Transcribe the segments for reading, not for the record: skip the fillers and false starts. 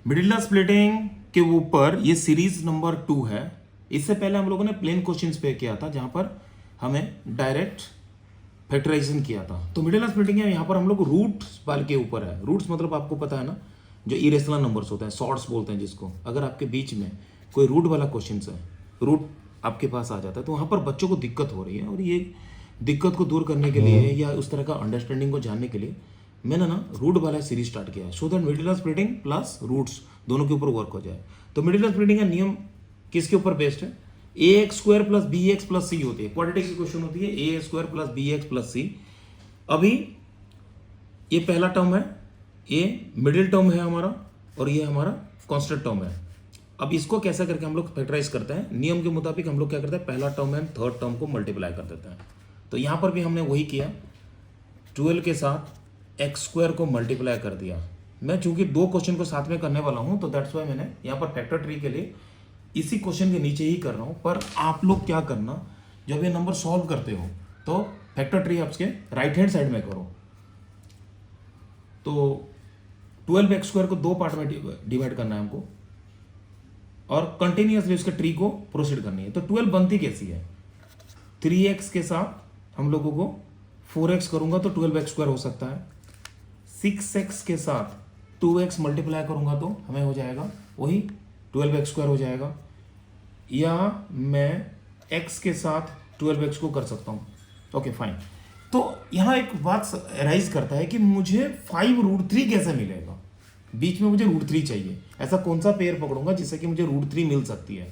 Middle splitting के ऊपर ये सीरीज नंबर 2 है। इससे पहले हम लोगों ने प्लेन क्वेश्चंस पे किया था जहां पर हमें डायरेक्ट फैक्टराइजेशन किया था। तो मिडिल स्प्लिटिंग है, यहाँ पर हम लोग रूट्स वाले के ऊपर है। रूट्स मतलब आपको पता है ना, जो इरेशनल नंबर्स होते हैं, शॉर्ट्स बोलते हैं जिसको। अगर आपके बीच में कोई रूट वाला क्वेश्चन है, रूट आपके पास आ जाता है, तो वहाँ पर बच्चों को दिक्कत हो रही है। और ये दिक्कत को दूर करने के लिए या उस तरह का अंडरस्टैंडिंग को जानने के लिए मैंने ना रूट वाला सीरीज स्टार्ट किया है, so that middle splitting plus roots दोनों के ऊपर वर्क हो जाए। तो मिडिल स्प्लिटिंग का नियम किसके ऊपर बेस्ड है? A x square plus b x plus c होती है, क्वाड्रेटिक इक्वेशन होती है a square plus b x plus c. अभी ये पहला टर्म है, ये मिडिल टर्म है हमारा, और ये हमारा कांस्टेंट टर्म है। अब इसको कैसे करके हम लोग फैक्टराइज करते हैं, नियम के मुताबिक हम लोग क्या करते हैं, पहला टर्म एंड थर्ड टर्म को मल्टीप्लाई कर देते हैं। तो यहाँ पर भी हमने वही किया, 12 के साथ एक्स स्क्वायर को मल्टीप्लाई कर दिया। मैं चूंकि दो क्वेश्चन को साथ में करने वाला हूँ, तो दैट्स वाई मैंने यहाँ पर फैक्टर ट्री के लिए इसी क्वेश्चन के नीचे ही कर रहा हूँ। पर आप लोग क्या करना, जब ये नंबर सॉल्व करते हो तो फैक्टर ट्री आपके राइट हैंड साइड में करो। तो 12 एक्स स्क्वायर को दो पार्ट में डिवाइड करना है हमको, और कंटिन्यूसली उसके ट्री को प्रोसीड करनी है। तो 12 बनती कैसी है, 3x के साथ हम लोगों को 4x करूंगा तो 12x स्क्वायर हो सकता है। 6x के साथ 2x मल्टीप्लाई करूंगा तो हमें हो जाएगा वही 12x स्क्वायर हो जाएगा। या मैं x के साथ 12x को कर सकता हूँ। Okay fine. तो यहाँ एक बात राइज करता है कि मुझे 5√3 कैसे मिलेगा, बीच में मुझे √3 चाहिए। ऐसा कौन सा पेयर पकड़ूंगा जिससे कि मुझे √3 मिल सकती है।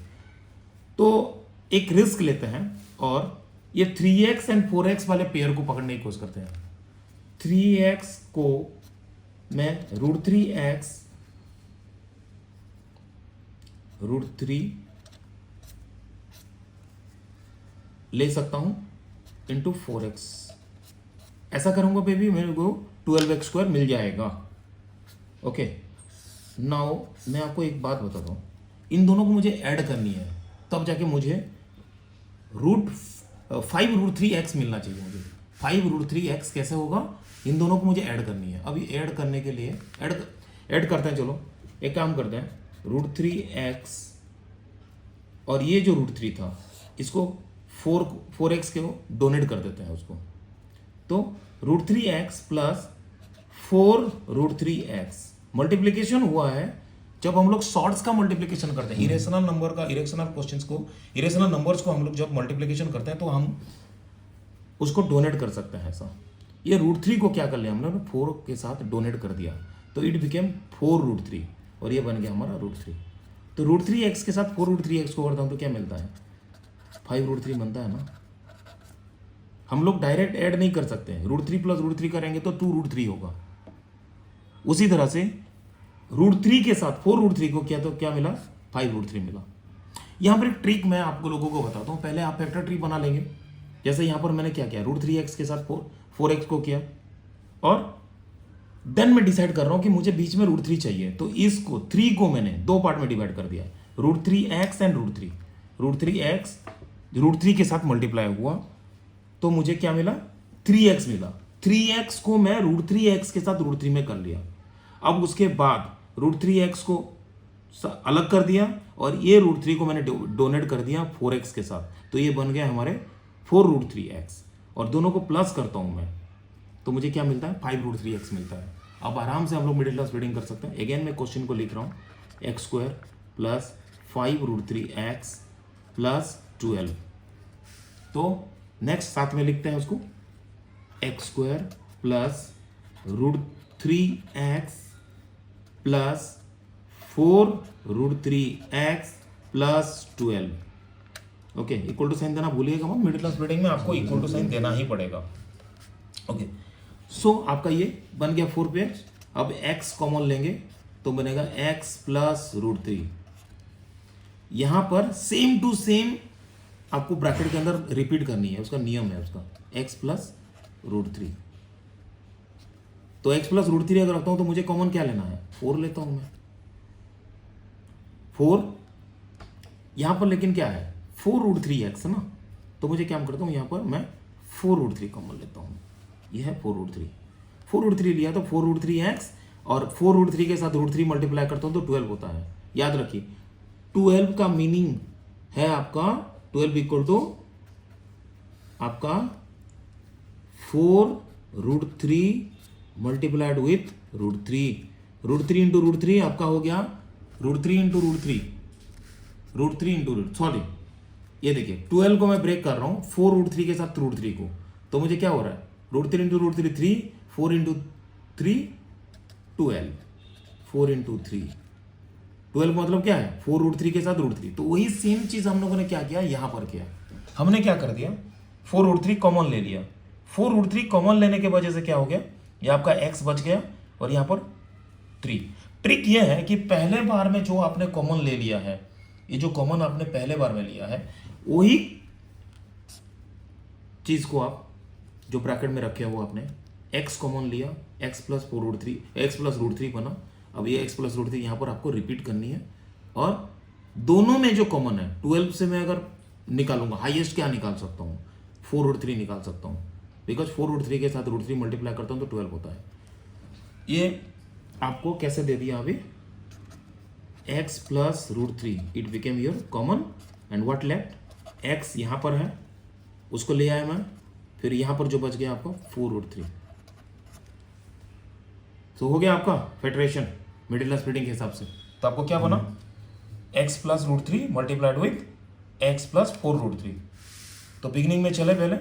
तो एक रिस्क लेते हैं और ये 3x एंड 4x वाले पेयर को पकड़ने की कोशिश करते हैं। 3x को मैं √3 ले सकता हूं इंटू 4x। ऐसा करूंगा बेबी, मेरे को 12x स्क्वायर मिल जाएगा। ओके नाउ मैं आपको एक बात बताता हूँ, इन दोनों को मुझे ऐड करनी है, तब जाके मुझे 5√3x मिलना चाहिए। मुझे 5√3x कैसे होगा, इन दोनों को मुझे ऐड करनी है। अभी ऐड करने के लिए ऐड करते हैं। चलो एक काम करते हैं, √3x और ये जो √3 था इसको 4x के डोनेट कर देते हैं उसको। तो √3x प्लस 4√3x मल्टीप्लीकेशन हुआ है। जब हम लोग शॉर्ट्स का मल्टीप्लीकेशन करते हैं, इरेशनल नंबर का, इरेशनल क्वेश्चंस को, इरेशनल नंबर्स को हम लोग जब मल्टीप्लीकेशन करते हैं तो हम उसको डोनेट कर सकते हैं। ऐसा ये √3 को क्या कर लिया हमने, 4 के साथ डोनेट कर दिया, तो इट बिकेम 4√3 और ये बन गया हमारा √3। तो √3x के साथ 4√3x को करता हूँ तो क्या मिलता है, 5√3 बनता है ना। हम लोग डायरेक्ट ऐड नहीं कर सकते हैं, √3 प्लस √3 करेंगे तो 2√3 होगा। उसी तरह से √3 के साथ 4√3 को किया तो क्या मिला, 5√3 मिला। यहां पर एक ट्रिक मैं आपको लोगों को बताता हूं। पहले आप फैक्टर ट्री बना लेंगे, जैसे यहां पर मैंने क्या किया, √3x के साथ 4x को किया, और देन मैं डिसाइड कर रहा हूं कि मुझे बीच में √3 चाहिए। तो इसको 3 को मैंने दो पार्ट में डिवाइड कर दिया, √3x एंड √3। √3x √3 के साथ मल्टीप्लाई हुआ तो मुझे क्या मिला, 3x मिला। 3x को मैं √3x के साथ √3 में कर लिया। अब उसके बाद √3x को अलग कर दिया और ये √3 को मैंने डोनेट कर दिया 4x के साथ, तो ये बन गया हमारे 4√3x, और दोनों को प्लस करता हूं मैं तो मुझे क्या मिलता है, 5√3x मिलता है। अब आराम से हम लोग मिडिल क्लास रीडिंग कर सकते हैं। अगेन मैं क्वेश्चन को लिख रहा हूं, x square plus 5√3x plus 12। तो नेक्स्ट साथ में लिखते हैं उसको, x square plus √3x plus 4√3x plus 12। Okay, equal to sign देना भूलिएगा मत, मिडिल क्लास रीडिंग में आपको इक्वल टू साइन देना ही पड़ेगा। ओके सो आपका ये बन गया 4 पेज। अब x कॉमन लेंगे तो बनेगा x प्लस √3। यहां पर सेम टू सेम आपको ब्रैकेट के अंदर रिपीट करनी है, उसका नियम है उसका, x प्लस √3। तो x प्लस √3 अगर रखता हूं तो मुझे कॉमन क्या लेना है, 4 लेता हूं मैं, 4 यहां पर, लेकिन क्या है 4√3x ना, तो मुझे क्या करता हूं, यहां पर मैं 4√3 कॉमन लेता हूं। यह है 4√3 लिया तो 4√3x और 4√3 के साथ √3 मल्टीप्लाई करता हूँ तो 12 होता है। याद रखिए 12 का मीनिंग है आपका 12 इक्वल टू आपका 4√3 मल्टीप्लाइड विथ √3। √3 इंटू √3 आपका हो गया √3 इंटू √3, √3 इंटू सॉरी ये देखिए 12 को मैं ब्रेक कर रहा हूँ 4√3 के साथ √3 को, तो मुझे क्या हो रहा है √3 इंटू √3 3, 4 इंटू 3 12, 4 इंटू 3 12 मतलब क्या है 4√3 के साथ √3। तो वही सेम चीज हम लोगों ने क्या किया यहां पर किया, हमने क्या कर दिया 4√3 कॉमन ले लिया। 4√3 कॉमन लेने के वजह से क्या हो गया ये आपका x बच गया और यहां पर 3। ट्रिक ये है कि पहले बार में जो आपने कॉमन ले लिया है, ये जो कॉमन आपने पहले बार में लिया है वही चीज को आप जो ब्रैकेट में रखे हो आपने x कॉमन लिया, x प्लस 4√3 x प्लस √3 बना। अब ये x प्लस √3 यहां पर आपको रिपीट करनी है और दोनों में जो कॉमन है 12 से मैं अगर निकालूंगा हाईएस्ट क्या निकाल सकता हूं 4√3 निकाल सकता हूं, बिकॉज 4√3 के साथ √3 मल्टीप्लाई करता हूं तो 12 होता है। ये आपको कैसे दे दिया अभी x plus √3 it became your common and what left x यहां पर है उसको ले आया मैं, फिर यहां पर जो बच गया आपको 4√3। तो हो गया आपका फेडरेशन मिडिल स्प्लिटिंग के हिसाब से। तो आपको क्या बना x plus √3 multiplied with x plus 4√3। तो बिगिनिंग में चले पहले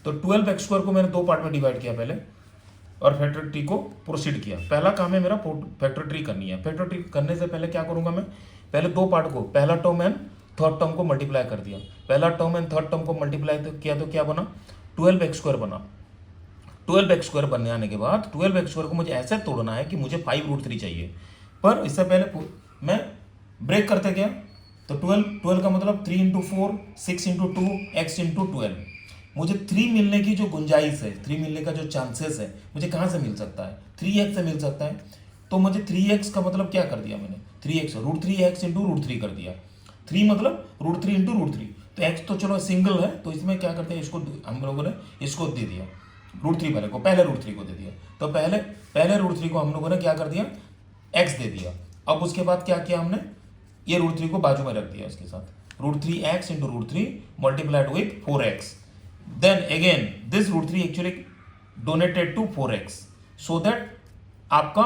तो 12x² को मैंने दो पार्ट में डिवाइड किया पहले और फैक्टर ट्री को प्रोसीड किया। पहला काम है मेरा फैक्टर ट्री करनी है। फैक्टर ट्री करने से पहले क्या करूंगा मैं पहले दो पार्ट को पहला टर्म एंड थर्ड टर्म को मल्टीप्लाई कर दिया। पहला टर्म एंड थर्ड टर्म को मल्टीप्लाई किया तो क्या बना 12x² बना। 12x² बनने आने के बाद 12x² को मुझे ऐसे तोड़ना है कि मुझे 5√3 चाहिए, पर इससे पहले मैं ब्रेक करते गया तो 12 का मतलब 3 इंटू 4 6 इंटू 2 x इंटू 12। मुझे 3 मिलने की जो गुंजाइश है 3 मिलने का जो चांसेस है मुझे कहाँ से मिल सकता है 3x से मिल सकता है। तो मुझे 3x का मतलब क्या कर दिया मैंने 3x √3x इंटू √3 कर दिया। 3 मतलब √3 इंटू √3। तो x तो चलो सिंगल है तो इसमें क्या करते हैं इसको हम लोगों ने इसको दे दिया √3 पहले √3 को दे दिया। तो पहले √3 को हम लोगों ने क्या कर दिया x दे दिया। अब उसके बाद क्या किया हमने ये √3 को बाजू में रख दिया इसके साथ √3x into √3 multiplied with 4x। Then again this √3 actually donated to 4x so that आपका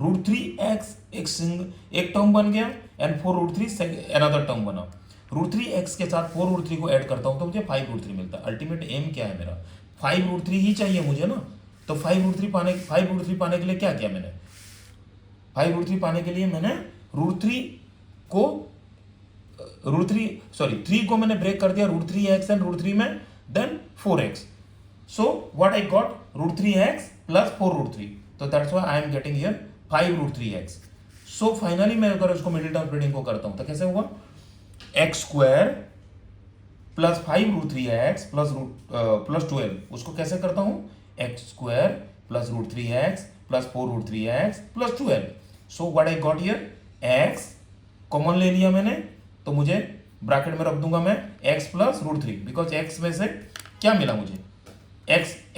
√3x एक टर्म बन गया एंड 4√3 अनदर टर्म बना। √3x के साथ 4√3 को ऐड करता हूं तो मुझे 5√3 मिलता है। अल्टीमेट एम क्या है मेरा 5√3 ही चाहिए मुझे ना। तो 5√3 पाने के लिए क्या किया मैंने 5√3 पाने के लिए मैंने √3 को मैंने ब्रेक कर दिया √3x एंड √3 में then 4x। So what I got √3x plus 4√3। तो that's why I am getting here 5√3x। So finally मैं अगर उसको मिडिल टर्म स्प्लिटिंग को करता हूं तो कैसे होगा x² प्लस 5√3x प्लस 12 उसको कैसे करता हूं x² plus √3x plus 4√3x plus 12। So what I got here x common ले लिया मैंने तो मुझे ब्रैकेट में रख दूंगा मैं x प्लस √3 बिकॉज x में से क्या मिला मुझे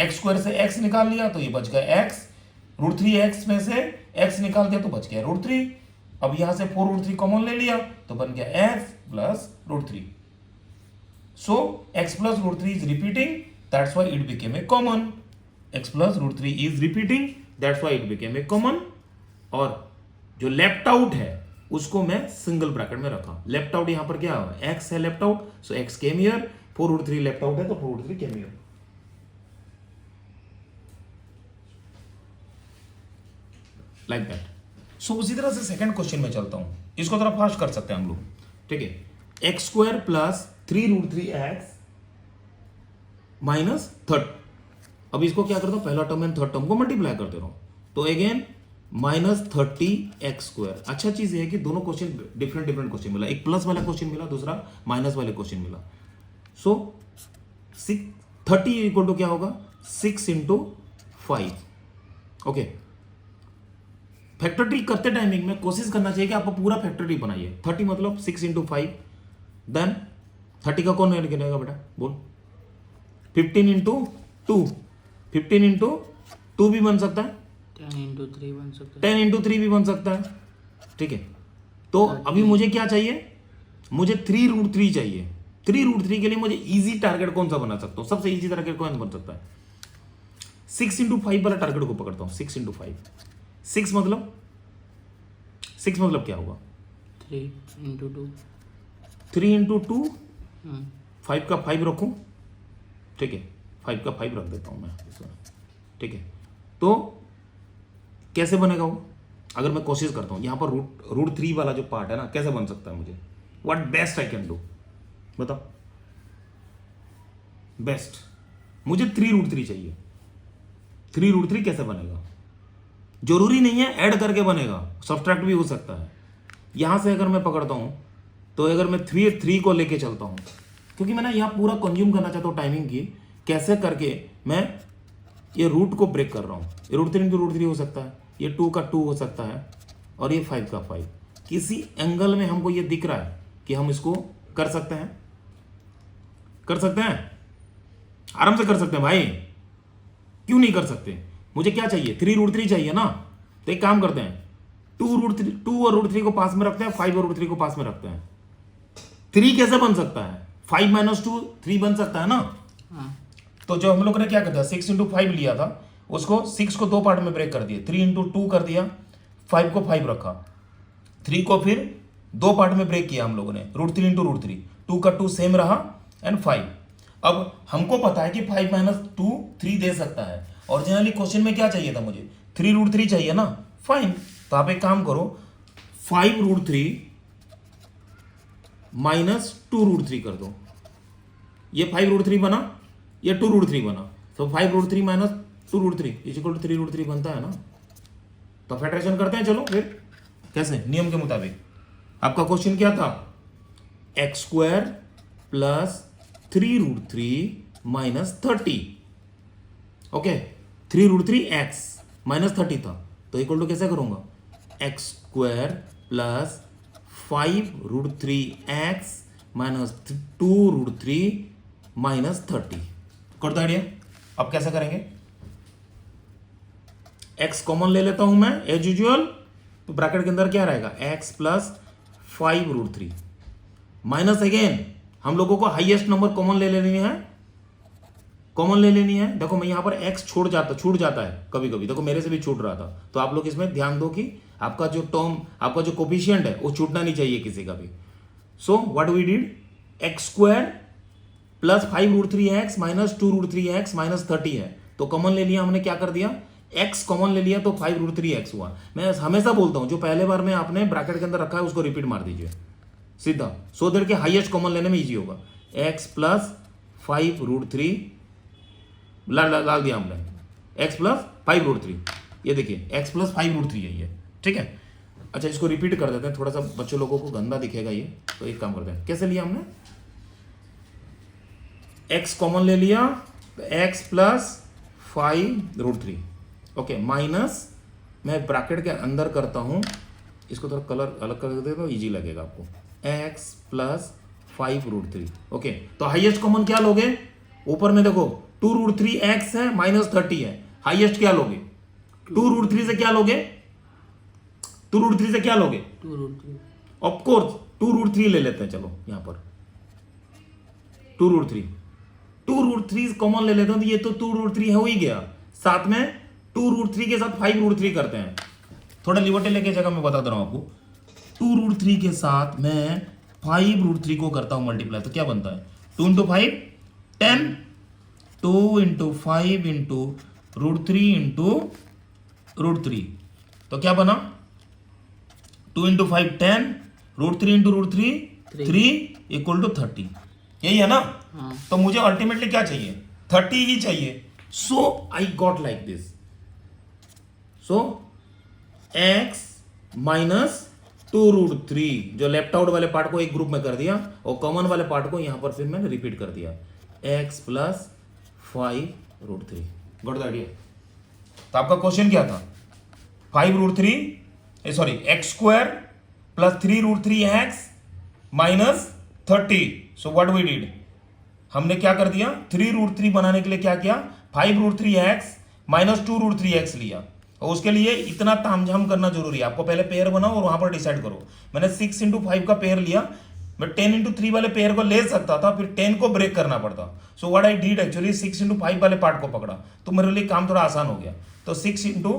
x² से x निकाल लिया तो ये बच गया x √3x में से x निकाल दिया तो बच गया √3। अब यहां से 4√3 कॉमन ले लिया तो बन गया x plus √3। So x plus √3 is repeating that's why it became a common। x plus √3 is repeating that's why it became a common। और जो लेफ्ट आउट है उसको मैं सिंगल ब्रैकेट में रखा। लेफ्ट आउट यहां पर क्या है x है left out so x came here 4√3 left out है तो 4√3 came here. Like that. So उसी तरह से सेकंड क्वेश्चन में चलता हूं, इसको थोड़ा फास्ट कर सकते हैं हम लोग। ठीक है x² प्लस 3√3x माइनस 3। अब इसको क्या करता हूं पहला टर्म एंड थर्ड टर्म को मल्टीप्लाई कर दे रहा हूं तो अगेन -30x²। अच्छा चीज है कि दोनों क्वेश्चन डिफरेंट क्वेश्चन मिला, एक प्लस वाला क्वेश्चन मिला दूसरा माइनस वाले क्वेश्चन मिला। सो 30 इक्वल टू क्या होगा 6 इंटू 5। ओके फैक्टर ट्री करते टाइमिंग में कोशिश करना चाहिए कि आपको पूरा फैक्टर ट्री बनाइए। 30 मतलब 6 इंटू 5 देन 30 का कौन ऐड करेगा बेटा बोल 15 इंटू 2 15 इंटू 2 भी बन सकता है 10 × 3 बन सकता है। 10 × 3 भी बन सकता है, ठीक है। तो अभी मुझे क्या चाहिए, मुझे 3√3 चाहिए। 3√3 के लिए मुझे इजी टारगेट कौन सा बना सकता हूँ, सबसे इजी टारगेट कौन बन सकता है? 6 × 5 वाला टारगेट को पकड़ता हूँ। 6 × 5, 6 मतलब क्या होगा? 3 × 2। 3 × 2, 5 का 5 रखूं, ठीक है, 5 का 5 रख देता हूं मैं इसमें, ठीक है। तो कैसे बनेगा वो, अगर मैं कोशिश करता हूं यहां पर √3 वाला जो पार्ट है ना, कैसे बन सकता है मुझे? What best I can do, बताओ बेस्ट। मुझे 3√3 चाहिए। 3√3 कैसे बनेगा? जरूरी नहीं है ऐड करके बनेगा, सब्ट्रैक्ट भी हो सकता है। यहां से अगर मैं पकड़ता हूं तो अगर मैं 3 को लेके चलता हूं, क्योंकि मैं ना यहाँ पूरा कंज्यूम करना चाहता हूँ टाइमिंग की, कैसे करके मैं ये रूट को ब्रेक कर रहा हूँ। ये √3 × √3 हो सकता है, ये 2 का 2 हो सकता है, और ये 5 का 5। किसी एंगल में हमको ये दिख रहा है कि हम इसको कर सकते हैं, कर सकते हैं, आराम से कर सकते हैं भाई, क्यों नहीं कर सकते? मुझे क्या चाहिए? 3√3 चाहिए ना। तो एक काम करते हैं, 2 और √3 को पास में रखते हैं, 5 और √3 को पास में रखते हैं। 3 कैसे बन सकता है? 5 - 2 3 बन सकता है ना। तो जो हम लोग ने क्या कर दिया, 6 × 5 लिया था, उसको 6 को 2 पार्ट में ब्रेक कर दिया, 3 × 2 कर दिया, 5 को 5 रखा, 3 को फिर 2 पार्ट में ब्रेक किया हम लोगों ने, √3 × √3, 2 का 2 सेम रहा, एंड 5। अब हमको पता है कि 5 - 2 3 दे सकता है। ओरिजिनली क्वेश्चन में क्या चाहिए था मुझे? 3√3 चाहिए ना। फाइन, तो आप एक काम करो, 5√3 - 2√3 कर दो। ये 5√3 बना, ये 2√3 बना, तो 5√3 - 2√3 = 3√3 बनता है ना। तो फेडरेशन करते हैं, चलो फिर कैसे, नियम के मुताबिक। आपका क्वेश्चन क्या था? x² + 3√3 - 30, okay. 3√3x - 30 था, तो इक्वल टू कैसे करूंगा? x² + 5√3x - 2√3 - 30। कर दो आइडिया। अब कैसे करेंगे? x कॉमन ले लेता हूं मैं एज यूजुअल, तो ब्रैकेट के अंदर क्या रहेगा? x + 5√3 माइनस, अगेन हम लोगों को हाईएस्ट नंबर कॉमन ले लेनी है, कॉमन ले लेनी है। देखो मैं यहां पर x छूट जाता है कभी कभी, देखो मेरे से भी छूट रहा था, तो आप लोग इसमें ध्यान दो कि आपका जो टर्म, आपका जो कोफिशिएंट है वो छूटना नहीं चाहिए किसी का भी। सो what we did, x² + 5√3x - 2√3x - 30 है, तो कॉमन ले लिया हमने, क्या कर दिया? x कॉमन ले लिया, तो 5√3x हुआ। मैं हमेशा बोलता हूं जो पहले बार में आपने ब्रैकेट के अंदर रखा है उसको रिपीट मार दीजिए सीधा, सो दैट के हाईएस्ट कॉमन लेने में इजी होगा। x + 5√3 डाल दिया हमने, x + 5√3, ये देखिए x + 5√3 है ये, ठीक है। अच्छा, इसको रिपीट कर देते हैं, थोड़ा सा बच्चों लोगों को गंदा दिखेगा ये, तो एक काम करते हैं, कैसे लिया हमने? x कॉमन ले लिया, तो x + 5√3, ओके, माइनस, मैं ब्रैकेट के अंदर करता हूं, इसको थोड़ा कलर अलग कर देता हूं, इजी लगेगा आपको, x + 5√3, ओके। तो हाईएस्ट कॉमन क्या लोगे? ऊपर में देखो 2√3x है, -30 है, हाईएस्ट क्या लोगे? 2√3 से क्या लोगे? 2√3 से क्या लोगे? 2√3। ऑफ कोर्स 2√3 ले लेते हैं, चलो यहां पर 2√3 कॉमन ले लेते हैं, तो ये तो 2√3 हो ही गया, साथ में 2√3 के साथ 5√3 करते हैं। थोड़ा लिबर्टी लेके जगह मैं बता दे रहा हूं आपको, 2√3 के साथ मैं 5√3 को करता हूं मल्टीप्लाई, तो क्या बनता है? 2 × 5 10, 2 × 5 × √3 × √3, तो क्या बना? 2 × 5 10, √3 × √3 3 = 30, यही है ना। तो मुझे अल्टीमेटली क्या चाहिए? 30 ही चाहिए। So I got like this, so x - 2√3, जो लेफ्ट आउट वाले पार्ट को एक ग्रुप में कर दिया, और कॉमन वाले पार्ट को यहां पर फिर मैंने रिपीट कर दिया, x + 5√3। Got the idea. तो आपका क्वेश्चन क्या था? 5√3, sorry, x² + 3√3x - 30। So what we did, हमने क्या कर दिया? 3√3 बनाने के लिए क्या किया? 5√3x - 2√3x लिया, और उसके लिए इतना तामझाम करना जरूरी है। आपको पहले पेयर बनाओ और वहां पर डिसाइड करो। मैंने 6 इंटू 5 का पेयर लिया, मैं 10 इंटू 3 वाले पेयर को ले सकता था, फिर 10 को ब्रेक करना पड़ता। सो what I did actually 6 into 5 वाले पार्ट को पकड़ा, तो मेरे लिए काम थोड़ा आसान हो गया। तो 6 इंटू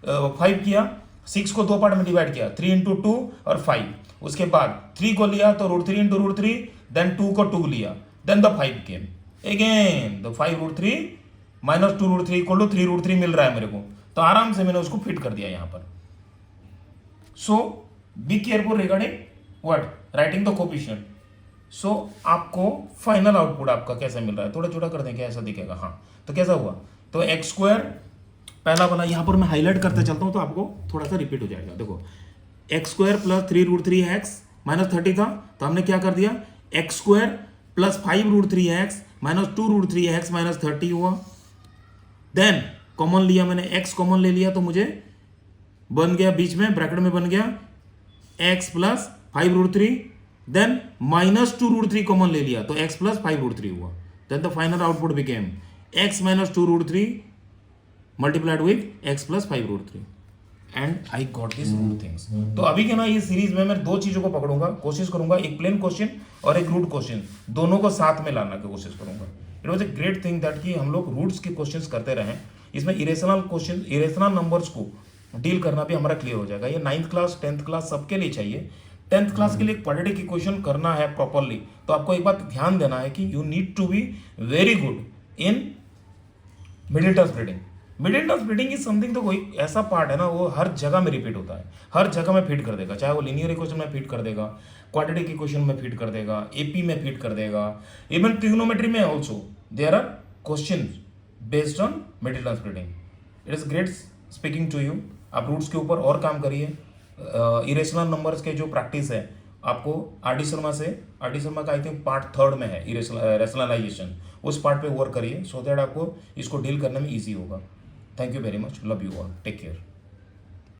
5 किया, 6 को 2 पार्ट में डिवाइड किया, 3 इंटू 2 और 5। उसके बाद 3 को लिया तो √3 इंटू √3, देन 2 को 2 लिया, then the 5 came again the 5 √3 minus 2 √3 equal to 3 √3 मिल रहा है मेरे को। तो आराम से मैंने उसको फिट कर दिया यहाँ पर। So be careful regarding what writing the coefficient. So आपको फाइनल आउटपुट आपका कैसा मिल रहा है, थोड़ा छोटा कर दें क्या ऐसा दिखेगा। हाँ, तो कैसा हुआ, तो x² पहला वाला यहाँ पर मैं हाईलाइट करते चलता हूँ तो आपको थोड़ा सा रिपीट हो जाएगा। देखो x² प्लस 3 √3x माइनस 30 था, तो हमने क्या कर दिया x² plus 5 √3x minus 2 √3x minus 30 हुआ। देन कॉमन लिया मैंने, x कॉमन ले लिया तो मुझे बन गया बीच में ब्रैकेट में बन गया x plus 5 √3, then minus 2 √3 common ले लिया तो x प्लस 5 √3 हुआ। Then the final output became x minus 2 √3 multiplied with x plus 5 √3 and I got this root things. तो अभी के ना ये सीरीज में मैं 2 चीजों को पकड़ूंगा, कोशिश करूंगा एक प्लेन क्वेश्चन और एक रूट क्वेश्चन दोनों को साथ में लाना की कोशिश करूंगा। It was a great thing that कि हम लोग रूट्स के क्वेश्चंस करते रहें। इसमें इरेशनल क्वेश्चन, इरेशनल नंबर्स को डील करना भी हमारा क्लियर हो जाएगा। ये 9th क्लास 10th क्लास सबके लिए चाहिए। 10th क्लास के लिए क्वाड्रेटिक इक्वेशन करना है प्रॉपरली, तो आपको एक बात ध्यान देना है कि you need to be very good in middle term splitting. Middle term splitting is something, तो कोई ऐसा पार्ट है ना वो हर जगह में रिपीट होता है, हर जगह में फिट कर देगा, चाहे वो लीनियर इक्वेशन में फिट कर देगा, क्वाड्रेटिक इक्वेशन में फिट कर देगा, एपी में फिट कर देगा, इवन ट्रिग्नोमेट्री में also there are questions based on middle term splitting. It is great speaking to you. आप रूट्स के ऊपर और काम करिए। इरेशनल नंबर्स के जो प्रैक्टिस है आपको आर डी शर्मा का आई थिंक पार्ट 3rd में है रेशनलाइजेशन, उस पार्ट पे वर्क करिए सो दैट आपको इसको डील करने में ईजी होगा। Thank you very much, love you all, take care.